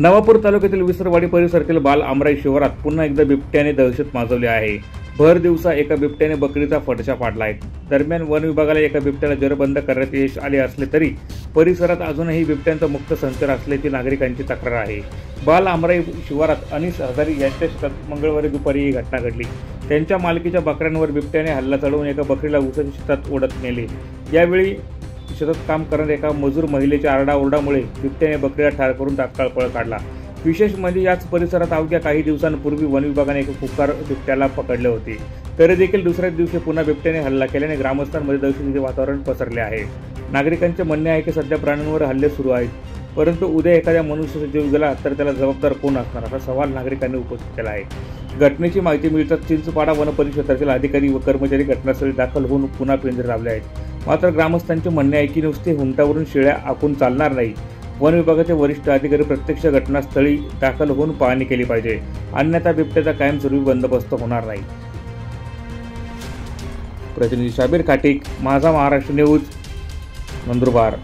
नवापूर तालुक्यातील विसरवाडी परिसरातील बाल आमराई शिवारात पुन्हा एकदा बिबट्याने दहशत माजवली आहे। भर दिवसा एका बिबट्याने बकरीचा फडशा पाडला आहे। दरम्यान वन विभागाला एका बिबट्याला जेरबंद करण्यात यश आले असले तरी परिसरात अजूनही बिबट्यांचा मुक्त संचार असल्याची नागरिकांची तक्रार आहे। बाल आमराई शिवारात अनिस हजारी यांच्या शेतात मंगळवारी दुपारी ही घटना घडली। त्यांच्या मालकीच्या बकऱ्यांवर बिबट्याने हल्ला चढवून एका बकरीला ऊसाच्या शेतात ओढत नेले। यावेळी शेतात काम करणाऱ्या एका मजूर महिलेच्या आरडाओरडामुळे बिबट्याने बकरीला ठार करून तात्काळ पळ काढला। विशेष म्हणजे याच परिसरात अवघ्या काही दिवसांपूर्वी वन विभागाने एक खुकार बिबट्याला पकडले होते, तरी देखील दुसऱ्याच दिवशी पुन्हा बिबट्याने हल्ला केल्याने ग्रामस्थांमध्ये दहशतीचे वातावरण पसरले आहे। नागरिकांचे म्हणणे आहे की सध्या प्राण्यांवर हल्ले सुरू आहेत, परंतु उद्या एखाद्या मनुष्याचा जीव गेला तर त्याला जबाबदार कोण असणार असा सवाल नागरिकांनी उपस्थित केला आहे। घटनेची माहिती मिळताच चिंचपाडा वन परिक्षेत्रातील अधिकारी व कर्मचारी घटनास्थळी दाखल होऊन पुन्हा पिंजरे लावले आहेत। मात्र ग्रामस्थांचे म्हणणे आहे की नुसते हुंटावरून शेळ्या आखून चालणार नाही। वन विभागाचे वरिष्ठ अधिकारी प्रत्यक्ष घटनास्थळी दाखल होऊन पाहणी केली पाहिजे, अन्यथा बिबट्याचा कायमस्वरूपी बंदोबस्त होणार नाही। प्रतिनिधी शाबीर खाटीक, माझा महाराष्ट्र न्यूज, नंदुरबार।